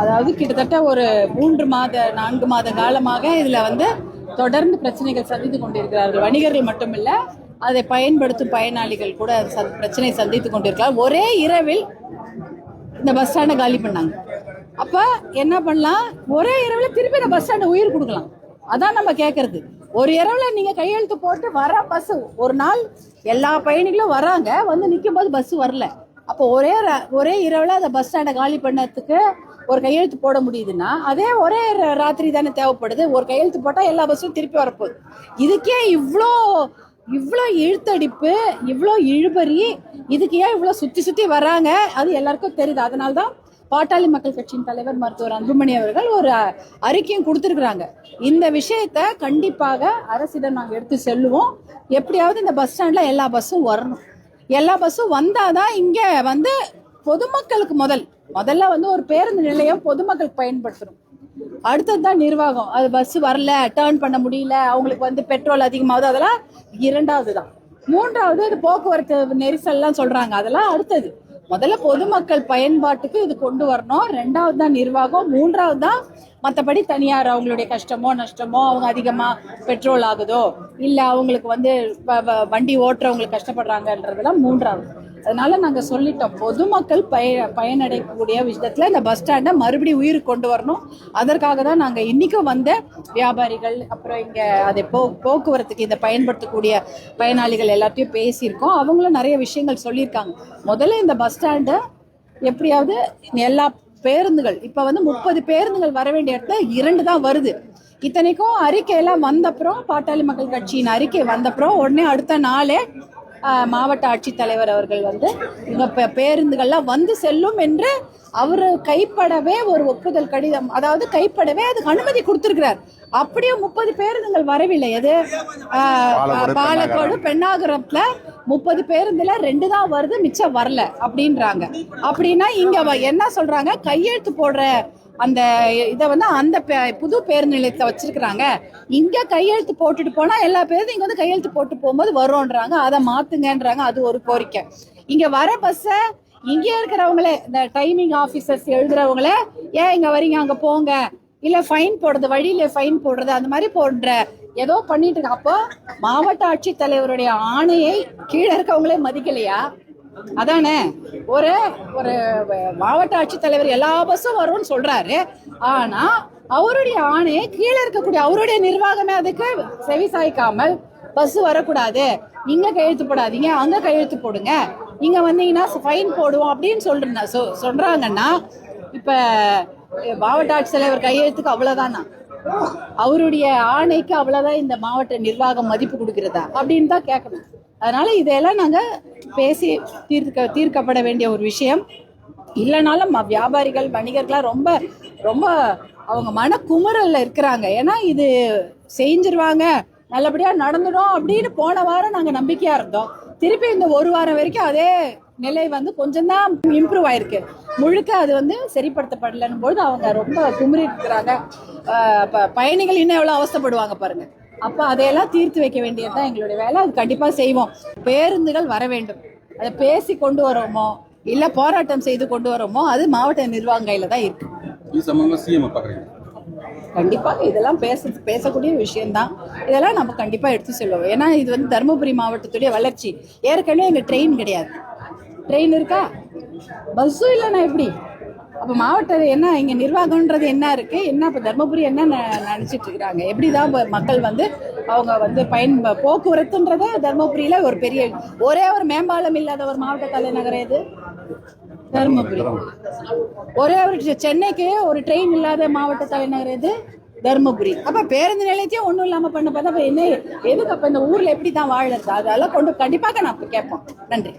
அதாவது கிட்டத்தட்ட ஒரு 3 மாத 4 மாத காலமாக இதுல வந்து தொடர்ந்து பிரச்சனைகள் சந்தித்து கொண்டிருக்கிறார்கள். வணிகர்கள் மட்டுமில்ல, அதை பயன்படுத்தும் பயனாளிகள் கூட பிரச்சனை சந்தித்துக் கொண்டிருக்கிறார். ஒரே இரவில் இந்த பஸ் ஸ்டாண்டை காலி பண்ணாங்க. அப்ப என்ன பண்ணலாம், ஒரே இரவில் திருப்பி இந்த பஸ் ஸ்டாண்டை உயிர் கொடுக்கலாம். அதான் நம்ம கேட்கறது. ஒரு இரவுல நீங்க கையெழுத்து போட்டு வர பஸ், ஒரு நாள் எல்லா பயணிகளும் வராங்க, வந்து நிற்கும் போது பஸ் வரல. அப்போ ஒரே இரவுல அந்த பஸ் ஸ்டாண்டை காலி பண்ணதுக்கு ஒரு கையெழுத்து போட முடியுதுன்னா, அதே ஒரே ராத்திரி தானே தேவைப்படுது. ஒரு கையெழுத்து போட்டா எல்லா பஸ்ஸும் திருப்பி வரப்போகுது. இதுக்கே இவ்வளோ இழுத்தடிப்பு, இவ்வளோ இழுபறி, இதுக்கு ஏன் இவ்வளோ சுத்தி வராங்க, அது எல்லாருக்கும் தெரியுது. அதனால்தான் பாட்டாளி மக்கள் கட்சியின் தலைவர் மருத்துவர் அன்புமணி அவர்கள் ஒரு அறிக்கையும் கொடுத்திருக்கிறாங்க. இந்த விஷயத்த கண்டிப்பாக அரசிடம் நாங்கள் எடுத்து செல்லுவோம். எப்படியாவது இந்த பஸ் ஸ்டாண்ட்ல எல்லா பஸ்ஸும் வரணும். எல்லா பஸ்ஸும் வந்தாதான் இங்க வந்து பொதுமக்களுக்கு முதல்ல வந்து ஒரு பேருந்து நிலையம் பொதுமக்களுக்கு பயன்படுத்தணும். அடுத்ததுதான் நிர்வாகம். அது பஸ் வரல, டேர்ன் பண்ண முடியல, அவங்களுக்கு வந்து பெட்ரோல் அதிகமாகுது, அதெல்லாம் இரண்டாவது தான். மூன்றாவது இது போக்குவரத்து நெரிசல்லாம் சொல்றாங்க, அதெல்லாம் அடுத்தது. முதல்ல பொதுமக்கள் பயன்பாட்டுக்கு இது கொண்டு வரணும். ரெண்டாவது தான் நிர்வாகம். மூன்றாவது தான் மற்றபடி தனியார் அவங்களுடைய கஷ்டமோ நஷ்டமோ, அவங்க அதிகமா பெட்ரோல் ஆகுதோ இல்ல அவங்களுக்கு வந்து வண்டி ஓட்டுறவங்களுக்கு கஷ்டப்படுறாங்கன்றதெல்லாம் மூன்றாவது. அதனால நாங்க சொல்லிட்டோம், பொதுமக்கள் பயனடையக்கூடிய விஷயத்துல இந்த பஸ் ஸ்டாண்டை மறுபடியும் உயிருக்கு கொண்டு வரணும். அதற்காக தான் நாங்க இன்னைக்கும் வந்த வியாபாரிகள், அப்புறம் இங்க அதை போக்குவரத்துக்கு இதை பயன்படுத்தக்கூடிய பயனாளிகள் எல்லாத்தையும் பேசியிருக்கோம். அவங்களும் நிறைய விஷயங்கள் சொல்லியிருக்காங்க. முதல்ல இந்த பஸ் ஸ்டாண்டை எப்படியாவது எல்லா பேருந்துகள், இப்ப வந்து 30 பேருந்துகள் வர வேண்டிய இடத்துல 2 தான் வருது. இத்தனைக்கும் அறிக்கையெல்லாம் வந்தப்புறம், பாட்டாளி மக்கள் கட்சியின் அறிக்கை வந்தப்புறம் உடனே அடுத்த நாளே மாவட்ட ஆட்சித்தலைவர் அவர்கள் வந்து இந்த பேருந்துகள்லாம் வந்து செல்லும் என்று அவரு கைப்படவே ஒரு ஒப்புதல் கடிதம், அதாவது கைப்படவே அதுக்கு அனுமதி கொடுத்திருக்கிறார். அப்படியே 30 பேருந்துகள் வரவில்லை. எது பாலக்கோடு பெண்ணாகரத்துல 30 பேருந்துல 2 தான் வருது, மிச்சம் வரல அப்படின்றாங்க. அப்படின்னா இங்க என்ன சொல்றாங்க, கையெழுத்து போடுற அந்த இதை வந்து அந்த புது பேருந்து நிலையத்தை வச்சிருக்கிறாங்க. இங்க கையெழுத்து போட்டுட்டு போனா எல்லா பேரும் இங்க வந்து கையெழுத்து போட்டு போகும்போது வரும்ன்றாங்க. அதை மாத்துங்கன்றாங்க. அது ஒரு கோரிக்கை. இங்க வர பஸ்ஸ இங்கே இருக்கிறவங்களே, இந்த டைமிங் ஆபீசர்ஸ் எழுதுறவங்களே, ஏன் இங்க வரீங்க, அங்க போங்க, இல்ல ஃபைன் போடுறது, வழியில ஃபைன் போடுறது, அந்த மாதிரி போடுற ஏதோ பண்ணிட்டு இருக்கு. அப்போ மாவட்ட ஆட்சித்தலைவருடைய ஆணையை கீழே இருக்கவங்களே மதிக்கலையா? அதானே. ஒரு மாவட்ட ஆட்சித்தலைவர் எல்லா பஸ்ஸும் வரும்னு சொல்றாரு, ஆனா அவருடைய ஆணையை கீழே இருக்கக்கூடிய அவருடைய நிர்வாகமே அதுக்கு செவி சாய்க்காமல், பஸ் வரக்கூடாது, இங்க கையெழுத்து போடாதீங்க, அங்க கையெழுத்து போடுங்க, இங்க வந்தீங்கன்னா ஃபைன் போடுவோம் அப்படின்னு சொல்றாங்கன்னா, இப்ப மாவட்ட ஆட்சித்தலைவர் கையெழுத்துக்கு அவ்வளவுதானா? அவருடைய ஆணைக்கு அவ்வளவுதான் இந்த மாவட்ட நிர்வாகம் மதிப்பு கொடுக்கிறதா அப்படின்னு தான் கேட்கணும். அதனால இதெல்லாம் நாங்க பேசி தீர்க்கப்பட வேண்டிய ஒரு விஷயம். இல்லைனாலும் வியாபாரிகள் வணிகர்கள்லாம் ரொம்ப ரொம்ப அவங்க மன குமுறல்ல இருக்கிறாங்க. ஏன்னா இது செஞ்சிருவாங்க, நல்லபடியா நடந்துடும் அப்படின்னு போன வாரம் நாங்க நம்பிக்கையா இருந்தோம். திருப்பி இந்த ஒரு வாரம் வரைக்கும் அதே நிலை வந்து கொஞ்சம் தான் இம்ப்ரூவ் ஆயிருக்கு. முழுக்க அது வந்து சரிப்படுத்தப்படலன்னும் போது அவங்க ரொம்ப குமுறி இருக்கிறாங்க. பயணிகள் இன்னும் எவ்வளவு அவஸ்தைப்படுவாங்க பாருங்க. அப்ப அதையெல்லாம் தீர்த்து வைக்க வேண்டியதுதான் எங்களுடைய வேலை. அது கண்டிப்பா செய்வோம். பேருந்துகள் வர வேண்டும். அதை பேசி கொண்டு வரோமோ இல்ல போராட்டம் செய்து கொண்டு வரோமோ, அது மாவட்ட நிர்வாக கையில தான் இருக்கு. கண்டிப்பாக இதெல்லாம் பேசக்கூடிய விஷயம்தான். இதெல்லாம் நம்ம கண்டிப்பா எடுத்து செல்வோம். ஏன்னா இது வந்து தருமபுரி மாவட்டத்துடைய வளர்ச்சி. ஏற்கனவே எங்க ட்ரெயின் கிடையாது. ட்ரெயின் இருக்கா, பஸ்ஸும் இல்லைன்னா எப்படி? அப்ப மாவட்ட என்ன இங்க நிர்வாகம்ன்றது என்ன இருக்கு, என்ன இப்ப தர்மபுரி என்ன நினைச்சிட்டு இருக்கிறாங்க? எப்படிதான் மக்கள் வந்து அவங்க வந்து போக்குவரத்துன்றத தர்மபுரியில ஒரு பெரிய ஒரே ஒரு மேம்பாலம் இல்லாத ஒரு மாவட்ட தலைநகர் எது? தர்மபுரி. ஒரே ஒரு சென்னைக்கு ஒரு ட்ரெயின் இல்லாத மாவட்ட தலைநகர் எது? தர்மபுரி. அப்ப பேருந்து நிலையத்தையும் ஒண்ணும் இல்லாம பண்ண பார்த்தா என்ன எதுக்கு? அப்ப இந்த ஊர்ல எப்படிதான் வாழறது? அதெல்லாம் கொண்டு கண்டிப்பாக நான் கேட்போம். நன்றி.